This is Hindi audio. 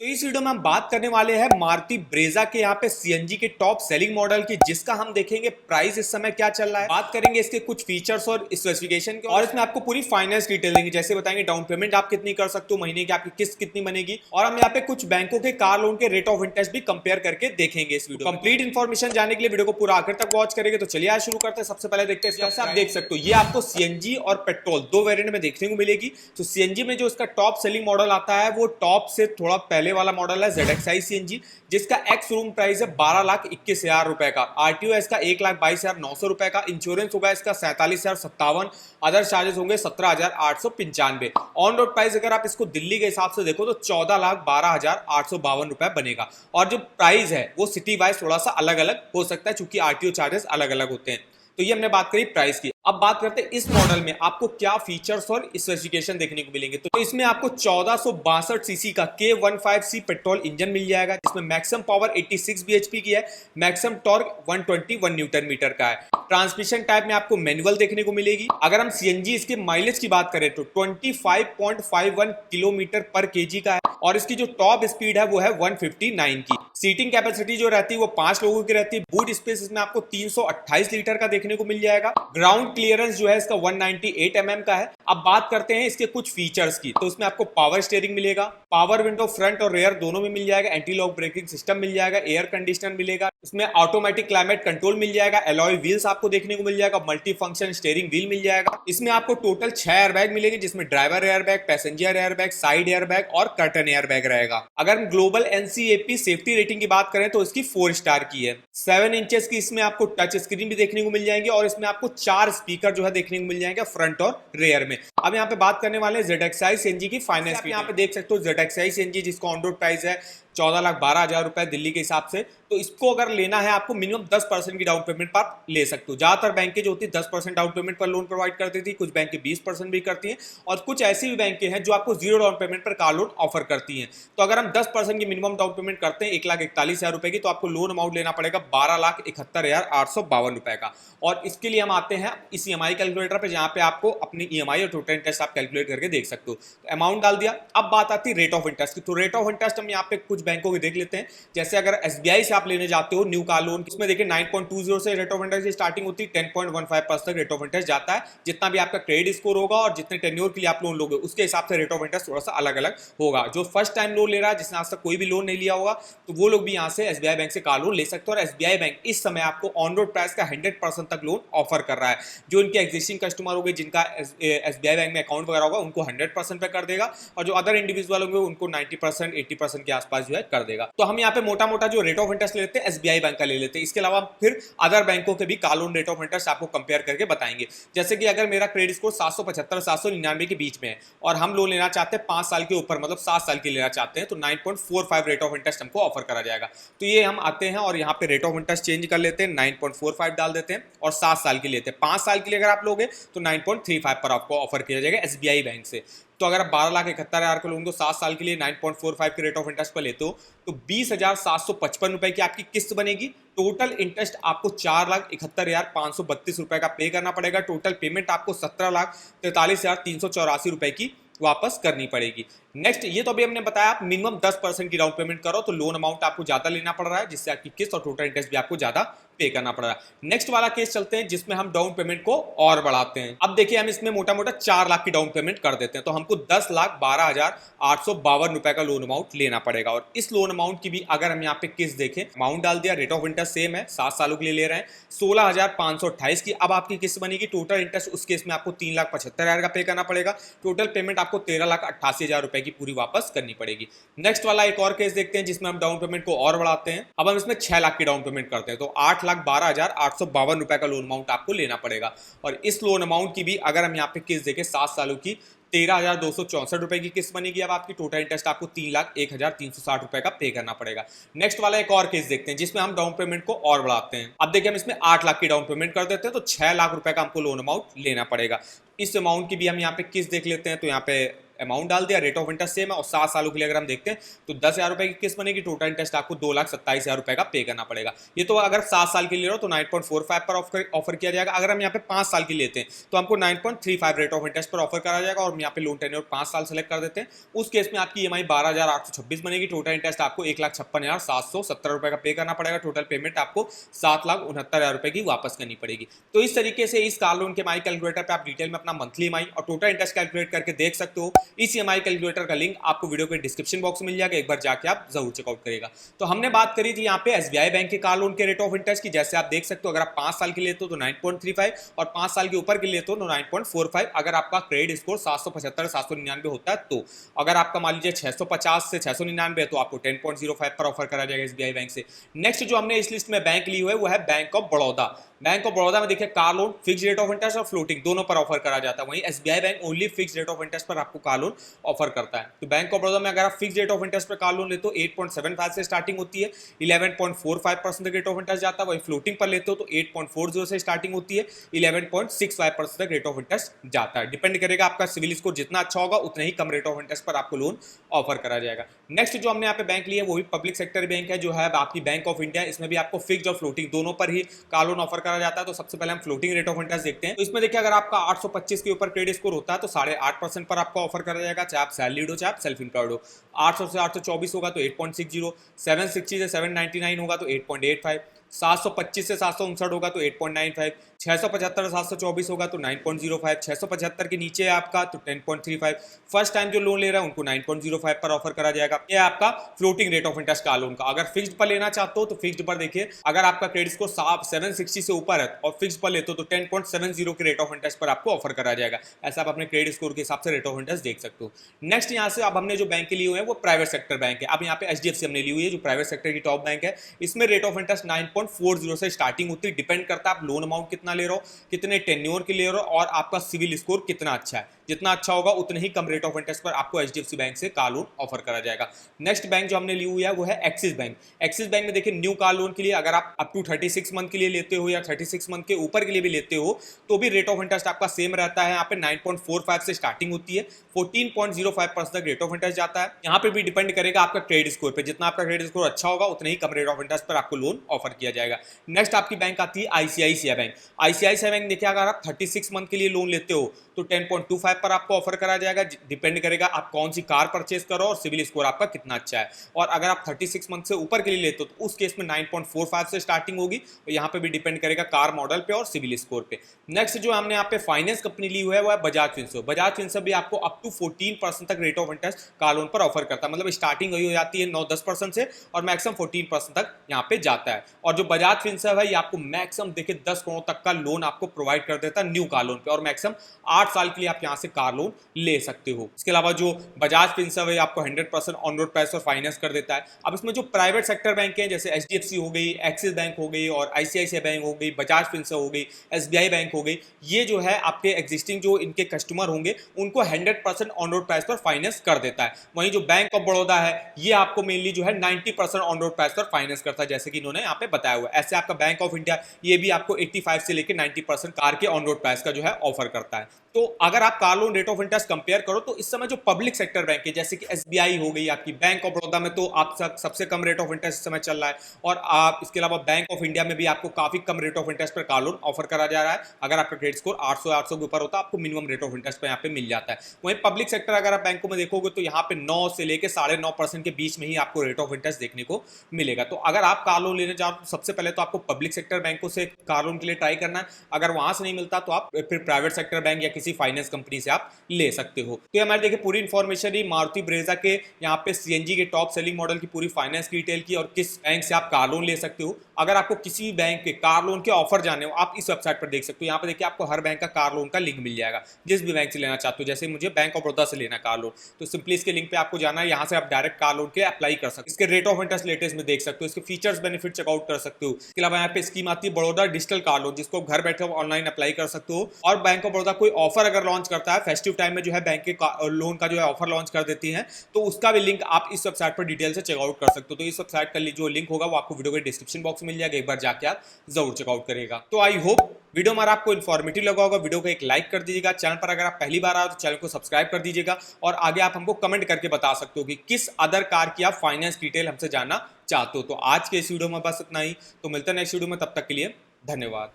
तो इस वीडियो में हम बात करने वाले हैं मारुति ब्रेजा के यहाँ पे सीएनजी के टॉप सेलिंग मॉडल की, जिसका हम देखेंगे प्राइस इस समय क्या चल रहा है। बात करेंगे इसके कुछ फीचर्स और स्पेसिफिकेशन के, और इसमें आपको पूरी फाइनेंस डिटेल देंगे। जैसे बताएंगे डाउन पेमेंट आप कितनी कर सकते हो, महीने की आपकी किस्त कितनी बनेगी, और हम यहाँ पे कुछ बैंकों के कार लोन के रेट ऑफ इंटरेस्ट भी कंपेयर करके देखेंगे इस वीडियो। कंप्लीट इन्फॉर्मेशन जानने के लिए वीडियो को पूरा आखिर तक वॉच करेंगे। तो चलिए आज शुरू करते हैं। सबसे पहले देखते हैं, जैसे आप देख सकते हो ये आपको सीएनजी और पेट्रोल दो वेरिएंट में देखने को मिलेगी। तो सीएनजी में जो इसका टॉप सेलिंग मॉडल आता है वो टॉप से थोड़ा पहले वाला मॉडल है ZXi CNG, जिसका एक्स शोरूम प्राइस है 12,21,000 रुपए का। आरटीओ है इसका 1,22,900 रुपए का। इंश्योरेंस होगा इसका 47,057। अदर चार्जेस होंगे 17,895। ऑन रोड प्राइस अगर आप इसको दिल्ली के हिसाब से देखो तो 14,12,852 रुपए बनेगा। और जो प्राइस है वो सिटी वाइज थोड़ा सा अलग अलग हो सकता है, क्योंकि आरटीओ चार्जेस अलग अलग होते हैं। तो ये हमने बात करी प्राइस की। अब बात करते हैं इस मॉडल में आपको क्या फीचर्स और स्पेसिफिकेशन देखने को मिलेंगे। तो इसमें आपको 1462 सीसी का K15C पेट्रोल इंजन मिल जाएगा, जिसमें मैक्सिमम पावर 86 bhp की है। मैक्सिमम टॉर्क 121 न्यूटन मीटर का है। ट्रांसमिशन टाइप में आपको मैनुअल देखने को मिलेगी। अगर हम सीएनजी इसके माइलेज की बात करें तो 25.51 किलोमीटर पर केजी का है, और इसकी जो टॉप स्पीड है वो है 159 की। सीटिंग कैपेसिटी जो रहती है वो 5 लोगों की रहती है। बूट स्पेस इसमें आपको 328 लीटर का देखने को मिल जाएगा। ग्राउंड क्लियरेंस जो है इसका 198 mm का है। अब बात करते हैं इसके कुछ फीचर्स की। तो इसमें आपको पावर स्टीयरिंग मिलेगा, पावर विंडो फ्रंट और रेयर दोनों में मिल जाएगा, एंटी लॉक ब्रेकिंग सिस्टम मिल जाएगा, एयर कंडीशनर मिलेगा, इसमें ऑटोमेटिक क्लाइमेट कंट्रोल मिल जाएगा, एलॉय व्हील्स आपको देखने को मिल जाएगा, मल्टी फंक्शन स्टीयरिंग व्हील मिल जाएगा। इसमें आपको टोटल 6 एयरबैग मिलेंगे, जिसमें driver airbag, passenger airbag, side airbag और कर्टन एयरबैग रहेगा। अगर हम ग्लोबल एनसीएपी सेफ्टी रेटिंग की बात करें तो इसकी 4 स्टार की है। 7 इंचेस की इसमें आपको टच स्क्रीन भी देखने को मिल जाएंगे, और इसमें आपको 4 स्पीकर जो है देखने को मिल जाएंगे फ्रंट और रेयर में। अब यहाँ पे बात करने वाले हैं ZXi CNG की फाइनेंस पे। यहाँ पे देख सकते हो ZXi CNG, जिसका ऑन रोड प्राइस है 14,12,000 रुपए दिल्ली के हिसाब से। तो इसको अगर लेना है आपको मिनिमम 10% की डाउन पेमेंट पर आप ले सकते हो। ज्यादातर बैंकें जो होती है 10% डाउन पेमेंट पर लोन प्रोवाइड करती थी, कुछ बैंकें 20% भी करती हैं, और कुछ ऐसी भी बैंकें हैं जो आपको 0 डाउन पेमेंट पर कार लोन ऑफर करती हैं। तो अगर हम 10% की मिनिमम डाउन पेमेंट करते हैं 1,41,000 रुपए की, तो आपको लोन अमाउंट लेना पड़ेगा 12,71,852 रुपए का। और इसके लिए हम आते हैं इस EMI कैलकुलेटर पर, जहां पे आपको अपनी EMI और टोटल इंटरेस्ट आप कैलकुलेट करके देख सकते हो। तो अमाउंट डाल दिया। अब बात आती है रेट ऑफ इंटरेस्ट की। तो रेट ऑफ इंटरेस्ट हम यहाँ पे कुछ बैंकों के देख लेते हैं। जैसे अगर SBI से आप लेने जाते हो न्यू कार लोन, इसमें देखिए 9.20 से रेट ऑफ इंटरेस्ट की स्टार्टिंग होती है, 10.15% तक रेट ऑफ इंटरेस्ट जाता है। जितना भी आपका क्रेडिट स्कोर होगा और जितने टेन्योर के लिए आप लोन लोगे उसके हिसाब से रेट ऑफ इंटरेस्ट थोड़ा सा अलग अलग होगा। जो फर्स्ट टाइम लोन ले रहा है, जिसने आज तक कोई भी लोन नहीं लिया होगा, तो वो लोग भी यहाँ से SBI बैंक से कार लोन ले सकते हैं। और SBI बैंक इस समय आपको ऑन रोड प्राइस का 100% तक लोन ऑफर कर रहा है। जो इनके एग्जिस्टिंग कस्टमर होंगे, जिनका SBI बैंक में अकाउंट वगैरह होगा, उनको 100% पे कर देगा, और जो अदर इंडिविजुअल होंगे उनको 90% 80% के आसपास जो है कर देगा। तो हम यहाँ पे मोटा मोटा जो रेट ऑफ इंटरेस्ट लेते हैं SBI बैंक का ले लेते हैं। इसके अलावा फिर अदर बैंकों के भी car loan rate of interest आपको कंपेयर करके बताएंगे। जैसे कि अगर मेरा क्रेडिट स्कोर 775 799 के बीच में है, और हम लोन लेना चाहते हैं 5 साल के ऊपर, मतलब 7 साल के लेना चाहते हैं, तो 9.45 रेट ऑफ इंटरेस्ट हमको ऑफर करा जाएगा। तो ये हम आते हैं और यहाँ पे रेट ऑफ इंटरेस्ट चेंज कर लेते हैं, 9.45 डाल देते हैं, और 7 साल के लेते हैं। 5 साल के लिए अगर आप लोगे तो 9.35 पर आपको ऑफर किया जाएगा SBI बैंक से। तो अगर आप 12,71,000 का लोन तो 7 साल के लिए 9.45 के रेट ऑफ इंटरेस्ट पर लेते हो, तो 20,755 रुपए की आपकी किस्त बनेगी। टोटल इंटरेस्ट आपको 4,71,532 रुपए का पे करना पड़ेगा। टोटल पेमेंट आपको 17,43,384 रुपए की वापस करनी पड़ेगी। नेक्स्ट, ये तो अभी हमने बताया आप मिनिमम 10% की डाउन पेमेंट करो तो लोन अमाउंट आपको ज्यादा लेना पड़ रहा है, जिससे आपकी किस्त और टोटल इंटरेस्ट भी आपको ज्यादा पे करना पड़ रहा है। नेक्स्ट वाला केस चलते हैं, जिसमें हम डाउन पेमेंट को और बढ़ाते हैं। अब देखिए हम इसमें मोटा मोटा 4 लाख की डाउन पेमेंट कर देते हैं, तो हमको 10,12,852 रुपए का लोन अमाउंट लेना पड़ेगा। और इस लोन अमाउंट की भी अगर हम यहाँ पे किस्त देखें, अमाउंट डाल दिया, रेट ऑफ इंटरेस्ट सेम है, 7 सालों के लिए ले रहे हैं, 16,528 की अब आपकी किस्त बनेगी। टोटल इंटरेस्ट उस केस में आपको 3,75,000 का पे करना पड़ेगा। टोटल पेमेंट आपको 13,88,000 रुपए की पूरी वापस करनी पड़ेगी। नेक्स्ट वाला एक और केस देखते हैं, जिसमें हम डाउन पेमेंट को और बढ़ाते हैं। अब हम इसमें 6 लाख की डाउन पेमेंट करते हैं, तो 8,12,852 रुपए का लोन अमाउंट आपको लेना पड़ेगा। और इस लोन अमाउंट की भी अगर हम यहाँ पे किस्त देखें 7 सालों की, 13,264 रुपए की किस्त बनेगी। अब आपकी टोटल इंटरेस्ट आपको 3,01,360 रुपए का पे करना पड़ेगा। नेक्स्ट वाला एक और केस देखते हैं, जिसमें हम डाउन पेमेंट को और बढ़ाते हैं। अब देखिए हम इसमें 8 लाख की डाउन पेमेंट कर देते हैं, तो 6 लाख रुपए का हमको लोन अमाउंट लेना पड़ेगा। इस अमाउंट की भी हम यहाँ पे किस्त देख लेते हैं, तो यहाँ पे अमाउंट डाल दिया, रेट ऑफ इंटरेस्ट सेम है और 7 सालों के लिए अगर हम देखते हैं तो 10,000 रुपए की किस्त बनेगी, टोटल इंटरेस्ट आपको 2,27,000 रुपए का पे करना पड़ेगा। ये तो अगर 7 साल के लिए हो तो 9.45 पर ऑफर किया जाएगा। अगर हम यहाँ पे 5 साल के लिए लेते हैं तो हमको 9.35 रेट ऑफ इंटरेस्ट पर ऑफर करा जाएगा और हम यहाँ पे लोन टेन्योर 5 साल सेलेक्ट कर देते हैं। उस केस में आपकी ईएमआई 12,826 बनेगी, टोटल इंटरेस्ट आपको 1,56,770 रुपए का पे करना पड़ेगा, टोटल पेमेंट आपको 7,69,000 रुपए की वापस करनी पड़ेगी। तो इस तरीके से इस कार लोन के ईएमआई कैलकुलेटर पे आप डिटेल में अपना मंथली ईएमआई और टोटल इंटरेस्ट कैलकुलेट करके देख सकते हो। इस ईएमआई कैलकुलेटर का लिंक आपको वीडियो के डिस्क्रिप्शन बॉक्स में मिल जाएगा, एक बार जाके आप जरूर चेकआउट करेगा। तो हमने बात करी थी यहाँ पे एसबीआई बैंक के कार लोन के रेट ऑफ इंटरेस्ट की, जैसे आप देख सकते हो अगर आप 5 साल के लिए तो 9.35 और 5 साल के ऊपर के लिए तो 9.45 अगर आपका क्रेडिट स्कोर 775 799 होता है तो। अगर आपका मान लीजिए 650 से 699 है तो आपको 10.05 पर ऑफर करा जाएगा एसबीआई बैंक से। नेक्स्ट जो हमने इस लिस्ट में बैंक ली हुई है वो है bank of Baroda. Bank of Baroda में देखिए car loan fix rate of interest और फ्लोटिंग दोनों पर ऑफर करा जाता है, वहीं SBI bank only fix rate of interest पर आपको कार लोन ऑफर करता है। तो बैंक ऑफ बड़ौदा में अगर आप फिक्स रेट ऑफ इंटरेस्ट पर कार लोन लेते हो 8.75 से स्टार्टिंग होती है, 11.45% रेट ऑफ इंटरेस्ट जाता है, वहीं फ्लोटिंग पर लेते हो तो 8.40 से स्टार्टिंग होती है, 11.65% तक रेट ऑफ इंटरेस्ट जाता है। डिपेंड करेगा आपका सिविल स्कोर जितना अच्छा होगा उतना ही कम रेट ऑफ इंटरेस्ट पर आपको लोन ऑफर करा जाएगा। नेक्स्ट जो हमने यहाँ पे बैंक लिया है वो भी पब्लिक सेक्टर बैंक है, जो है आपकी बैंक ऑफ इंडिया। इसमें भी आपको फिक्स और फ्लोटिंग दोनों पर ही कार लोन ऑफर करा जाता है। तो सबसे पहले हम फ्लोटिंग रेट ऑफ इंटरेस्ट देखते हैं। तो इसमें देखिए अगर आपका 825 के ऊपर क्रेडिट स्कोर होता है तो 8.5% पर आपको ऑफर करा जाएगा, चाहे आप सैलरीड हो चाहे आप सेल्फ एम्प्लॉयड हो। 800 से 824 होगा तो 8.60, 760 से 799 होगा तो 8.85, 725 से 759 होगा तो 8.95, 675 से 724 होगा तो 9.05, 675 के नीचे है आपका तो 10.35। फर्स्ट टाइम जो लोन ले रहा है उनको 9.05 पर ऑफर करा जाएगा। ये आपका floating rate of interest car loan का। अगर फिक्स्ड पर लेना चाहते हो तो फिक्स्ड पर देखिए अगर आपका क्रेडिट स्कोर 760 से ऊपर है और फिक्स्ड पर लेते हो तो 10.70 के रेट ऑफ इंटरेस्ट पर आपको ऑफर करा जाएगा। ऐसा आप अपने क्रेडिट स्कोर के हिसाब से रेट ऑफ इंटरेस्ट देख सकते हो। नेक्स्ट यहाँ से अब हमने जो बैंक लिए हुए हैं वो प्राइवेट सेक्टर बैंक है। अब यहाँ पे एचडीएफसी हमने ली हुई है जो प्राइवेट सेक्टर की टॉप बैंक है। इसमें रेट ऑफ इंटरेस्ट 9.40 से स्टार्टिंग होती है। डिपेंड करता है आप लोन अमाउंट कितना ले रहे हो, कितने टेन्योर के ले रहे हो और आपका सिविल स्कोर कितना अच्छा है। जितना अच्छा होगा उतने ही कम रेट ऑफ इंटरेस्ट पर आपको एचडीएफसी बैंक से कार लोन ऑफर करा जाएगा। नेक्स्ट बैंक जो हमने ली हुई है वो है एक्सिस बैंक। एक्सिस बैंक में देखिए न्यू कार लोन के लिए अगर आप अप टू 36 मंथ के लिए लेते हो या 36 मंथ के ऊपर के लिए भी लेते हो तो भी रेट ऑफ इंटरेस्ट आपका सेम रहता है। यहाँ पे 9.45 से स्टार्टिंग होती है, 14.05% तक रेट ऑफ इंटरेस्ट जाता है। यहाँ पे भी डिपेंड करेगा आपका क्रेडिट स्कोर पे, जितना आपका क्रेडिट स्कोर अच्छा होगा उतने ही कम रेट ऑफ इंटरेस्ट पर आपको लोन ऑफर किया जाएगा। नेक्स्ट आपकी बैंक आती है आईसीआईसीआई बैंक। आईसीआईसीआई बैंक देखिए अगर आप 36 मंथ के लिए लोन लेते हो तो 10.25 पर आपको ऑफर करा जाएगा। डिपेंड करेगा आप कौन सी कार परचेस करो और सिविल स्कोर आपका कितना अच्छा है। और अगर आप 36 मंथ से ऊपर के लिए लेते हो तो उस केस में 9.45 से स्टार्टिंग होगी। तो यहाँ पे भी डिपेंड करेगा कार मॉडल पे और सिविल स्कोर पे। नेक्स्ट जो हमने यहाँ पे फाइनेंस कंपनी ली हुई है वो है बजाज फिनसर्व। बजाज फिनसर्व भी आपको अप टू 14% तक rate of interest car loan पर ऑफर करता है। मतलब स्टार्टिंग वही हो जाती है 9-10% से और मैक्सिमम 14% तक यहाँ पे जाता है। और जो बजाज फिनसर्व है ये आपको मैक्सिमम देखिए 10 करोड़ तक का लोन आपको प्रोवाइड कर देता है न्यू कार लोन पे और मैक्सिमम 8 साल के लिए आप यहाँ से कार लोन ले सकते हो। इसके अलावा जो बजाज फिनसर्व है आपको 100% ऑन रोड प्राइस और फाइनेंस कर देता है। अब इसमें जो प्राइवेट सेक्टर बैंक है जैसे एचडीएफसी हो गई, एक्सिस बैंक हो गई और आईसीआईसीआई बैंक हो गई, बजाज फिनसर्व हो गई, एसबीआई बैंक हो गई, ये जो है आपके एग्जिस्टिंग जो इनके कस्टमर होंगे उनको 100% ऑन रोड प्राइस पर फाइनेंस कर देता है। वहीं जो बैंक ऑफ बड़ौदा है ये आपको मेनली जो है 90% ऑन रोड प्राइस पर फाइनेंस करता है, जैसे कि इन्होंने यहाँ पे बताया हुआ है। ऐसे आपका बैंक ऑफ इंडिया ये भी आपको 85 से लेकर 90% कार के ऑन रोड प्राइस का जो है ऑफर करता है। तो अगर आप car loan rate of interest compare करो तो इस समय जो पब्लिक सेक्टर बैंक है जैसे कि एसबीआई हो गई, आपकी बैंक ऑफ बड़ौदा में तो आप सबसे कम रेट ऑफ इंटरेस्ट इस समय चल रहा है और आप इसके अलावा बैंक ऑफ इंडिया में भी आपको काफी कम रेट ऑफ इंटरेस्ट पर कार लोन ऑफर करा जा रहा है। अगर आपका क्रेडिट स्कोर 800 के ऊपर होता है आपको मिनिमम रेट ऑफ इंटरेस्ट पर यहाँ पे मिल जाता है। वहीं पब्लिक सेक्टर अगर आप बैंकों में देखोगे तो यहाँ पे 9 से लेकर 9.5% के बीच में ही आपको रेट ऑफ इंटरेस्ट देखने को मिलेगा। तो अगर आप कार लोन लेने जाओ तो सबसे पहले तो आपको पब्लिक सेक्टर बैंकों से कार लोन के लिए ट्राई करना है। अगर वहां से नहीं मिलता तो आप फिर प्राइवेट सेक्टर बैंक या किसी फाइनेंस कंपनी से आप ले सकते हो। तो हमारे देखिए पूरी इंफॉर्मेशन ही मारुति ब्रेजा के यहाँ पे सीएनजी के टॉप सेलिंग मॉडल की पूरी फाइनेंस की डिटेल की और किस बैंक से आप कार लोन ले सकते हो। अगर आपको किसी भी बैंक के कार लोन के ऑफर जाने हो आप इस वेबसाइट पर देख सकते हो। यहाँ पे देखिए आपको हर बैंक का कार लोन का लिंक मिल जाएगा जिस भी बैंक से लेना चाहते हो। जैसे मुझे बैंक ऑफ बड़ौदा से लेना कार लोन तो सिंपली इसके लिंक पे आपको जाना है, यहाँ से आप डायरेक्ट कार लोन के अप्लाई कर सकते हो। इसके रेट ऑफ इंटरेस्ट लेटेस्ट में देख सकते हो, इसके फीचर्स बेनिफिट चेकआउट कर सकते हो। इसके अलावा यहाँ पे स्कीम आती है बड़ौदा डिजिटल कार लोन जिसको घर बैठे ऑनलाइन अप्लाई कर सकते हो। और बैंक ऑफ बड़ौदा कोई ऑफर अगर लॉन्च करता करता है, फेस्टिव टाइम में जो है बैंक के लोन का जो है ऑफर लॉन्च कर देती है, तो उसका भी लिंक आप इस वेबसाइट पर डिटेल से चेकआउट कर सकते हो। तो इस वेबसाइट का जो लिंक होगा वो आपको वीडियो के डिस्क्रिप्शन बॉक्स में मिल जाएगा, एक बार जाके आप जरूर चेकआउट करेगा। तो आई होप वीडियो हमारा आपको इन्फॉर्मेटिव लगा होगा। वीडियो को एक लाइक कर दीजिएगा, चैनल पर अगर आप पहली बार आए तो चैनल को सब्सक्राइब कर दीजिएगा, और आगे आप हमको कमेंट करके बता सकते हो कि किस अदर कार की आप फाइनेंस डिटेल हमसे जानना चाहते हो। तो आज के इस वीडियो में बस इतना ही, तो मिलते हैं नेक्स्ट वीडियो में, तब तक के लिए धन्यवाद।